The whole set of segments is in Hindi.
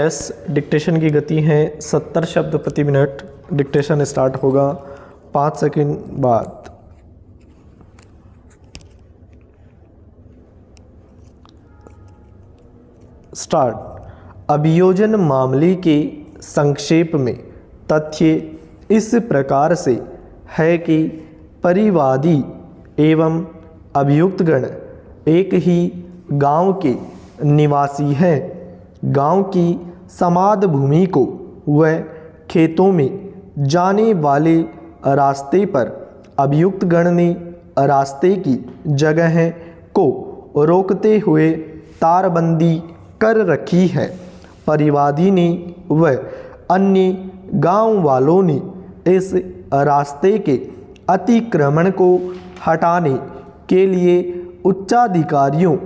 एस डिक्टेशन की गति है 70 शब्द प्रति मिनट। डिक्टेशन स्टार्ट होगा 5 सेकंड बाद। स्टार्ट। अभियोजन मामले के संक्षेप में तथ्य इस प्रकार से है कि परिवादी एवं अभियुक्तगण एक ही गांव के निवासी हैं। गांव की समाद भूमि को व खेतों में जाने वाले रास्ते पर अभियुक्तगण ने रास्ते की जगह को रोकते हुए तारबंदी कर रखी है। परिवादी ने व अन्य गांव वालों ने इस रास्ते के अतिक्रमण को हटाने के लिए उच्चाधिकारियों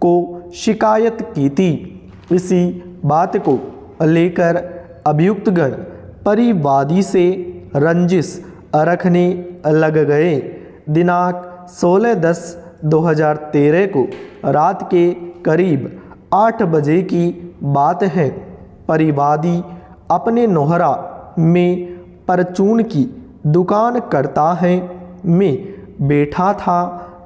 को शिकायत की थी। इसी बात को लेकर अभियुक्तगण परिवादी से रंजिश रखने लग गए। दिनांक 16/10/2013 को रात के करीब 8 बजे की बात है। परिवादी अपने नोहरा में परचून की दुकान करता है में बैठा था।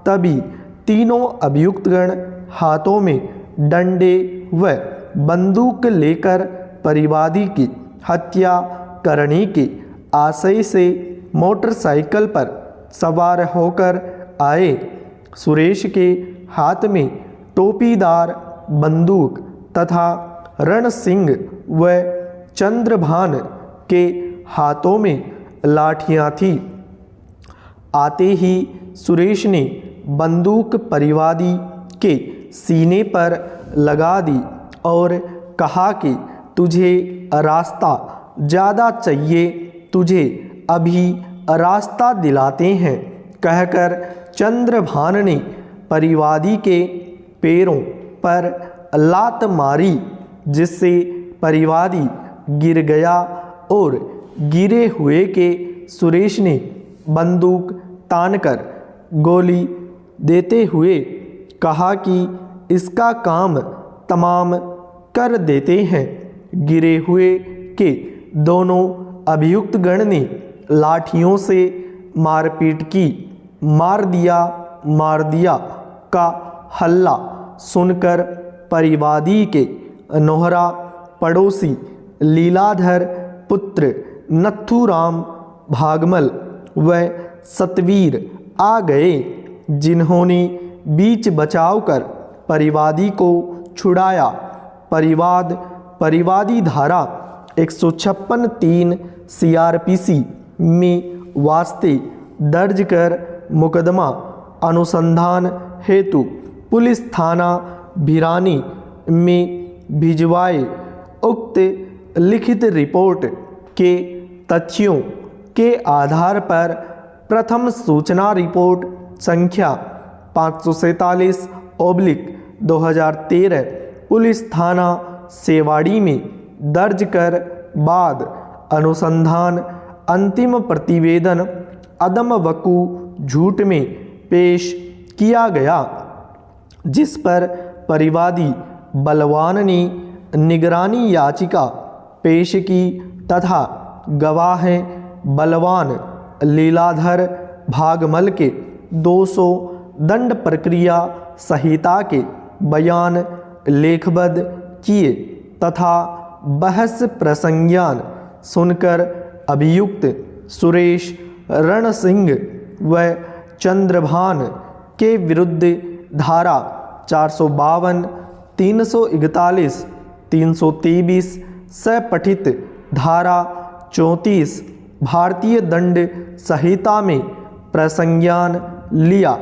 तभी तीनों अभियुक्तगण हाथों में डंडे व बंदूक लेकर परिवादी की हत्या करने के आशय से मोटरसाइकिल पर सवार होकर आए। सुरेश के हाथ में टोपीदार बंदूक तथा रण सिंह व चंद्रभान के हाथों में लाठियां थी। आते ही सुरेश ने बंदूक परिवादी के सीने पर लगा दी और कहा कि तुझे रास्ता ज़्यादा चाहिए, तुझे अभी रास्ता दिलाते हैं। कहकर चंद्रभान ने परिवादी के पैरों पर लात मारी, जिससे परिवादी गिर गया और गिरे हुए के सुरेश ने बंदूक तानकर गोली देते हुए कहा कि इसका काम तमाम कर देते हैं। गिरे हुए के दोनों अभियुक्तगण ने लाठियों से मारपीट की। मार दिया का हल्ला सुनकर परिवादी के नोहरा पड़ोसी लीलाधर पुत्र नथुराम भागमल व सतवीर आ गए, जिन्होंने बीच बचाव कर परिवादी को छुड़ाया। परिवादी धारा 156(3) CRPC में वास्ते दर्ज कर मुकदमा अनुसंधान हेतु पुलिस थाना भिरानी में भिजवाए। उक्त लिखित रिपोर्ट के तथ्यों के आधार पर प्रथम सूचना रिपोर्ट संख्या 547/2013 पुलिस थाना सेवाड़ी में दर्ज कर बाद अनुसंधान अंतिम प्रतिवेदन अदम वकू झूठ में पेश किया गया, जिस पर परिवादी बलवान ने निगरानी याचिका पेश की तथा गवाह बलवान लीलाधर भागमल के 200 दंड प्रक्रिया संहिता के बयान लेखबद्ध किए तथा बहस प्रसंज्ञान सुनकर अभियुक्त सुरेश, रण सिंह व चंद्रभान के विरुद्ध धारा 452, 341, 323 से पठित धारा 34 भारतीय दंड संहिता में प्रसंज्ञान लिया।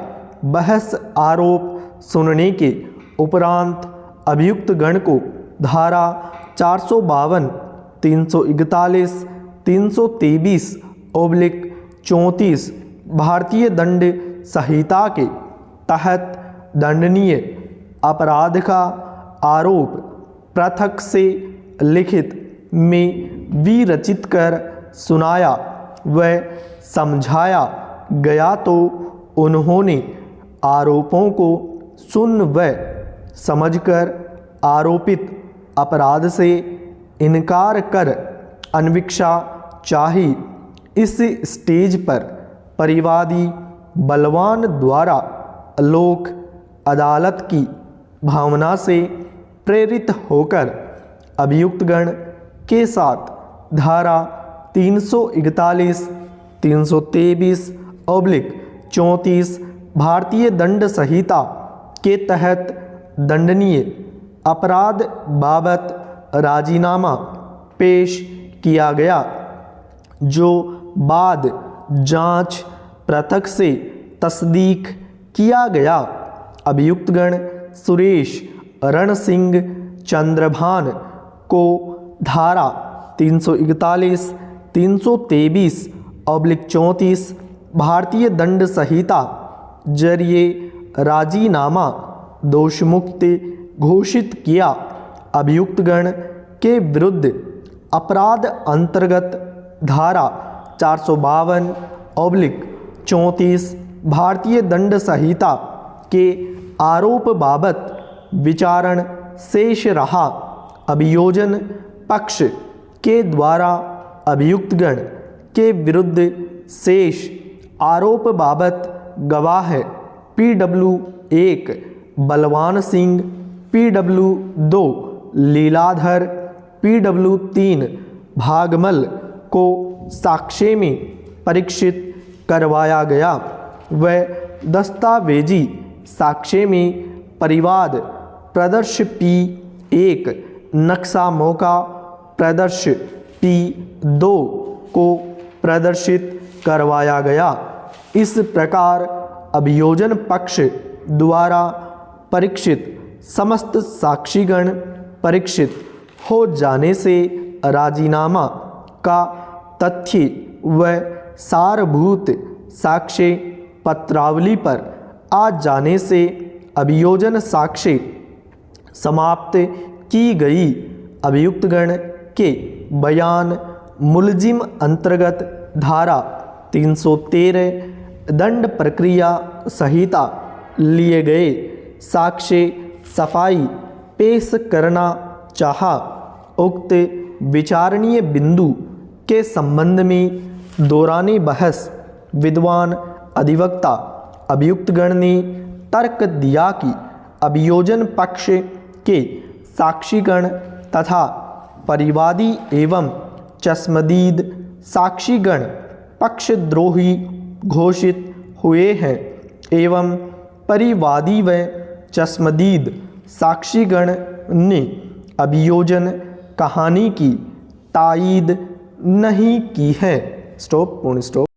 बहस आरोप सुनने के उपरांत अभियुक्तगण को धारा 452, 341, 323/34 भारतीय दंड संहिता के तहत दंडनीय अपराध का आरोप पृथक से लिखित में विरचित कर सुनाया व समझाया गया, तो उन्होंने आरोपों को सुन व समझकर आरोपित अपराध से इनकार कर अन्वीक्षा चाही। इस स्टेज पर परिवादी बलवान द्वारा लोक अदालत की भावना से प्रेरित होकर अभियुक्तगण के साथ धारा 341, 323/34 भारतीय दंड संहिता के तहत दंडनीय अपराध बाबत राजीनामा पेश किया गया, जो बाद जांच पृथक से तस्दीक किया गया। अभियुक्तगण सुरेश रण सिंह चंद्रभान को धारा 341, 323/34 भारतीय दंड संहिता जरिए राजीनामा दोषमुक्त घोषित किया। अभियुक्तगण के विरुद्ध अपराध अंतर्गत धारा 452/34 भारतीय दंड संहिता के आरोप बाबत विचारण शेष रहा। अभियोजन पक्ष के द्वारा अभियुक्तगण के विरुद्ध शेष आरोप बाबत गवाह PW1 Balwan Singh, PW2 Leeladhar, PW3 Bhagmal को साक्ष्य में परीक्षित करवाया गया व दस्तावेजी साक्ष्य में परिवाद प्रदर्श P1, नक्शा मौका प्रदर्श P2 को प्रदर्शित करवाया गया। इस प्रकार अभियोजन पक्ष द्वारा परीक्षित समस्त साक्षीगण परीक्षित हो जाने से राजीनामा का तथ्य व सारभूत साक्ष्य पत्रावली पर आ जाने से अभियोजन साक्ष्य समाप्त की गई। अभियुक्तगण के बयान मुलजिम अंतर्गत धारा 313 दंड प्रक्रिया संहिता लिए गए साक्ष्य सफाई पेश करना चाहा। उक्त विचारणीय बिंदु के संबंध में दौराने बहस विद्वान अधिवक्ता अभियुक्तगण ने तर्क दिया कि अभियोजन पक्ष के साक्षीगण तथा परिवादी एवं चश्मदीद साक्षीगण पक्षद्रोही घोषित हुए हैं एवं परिवादी व चश्मदीद साक्षीगण ने अभियोजन कहानी की तायीद नहीं की है। स्टॉप, पूर्ण स्टॉप।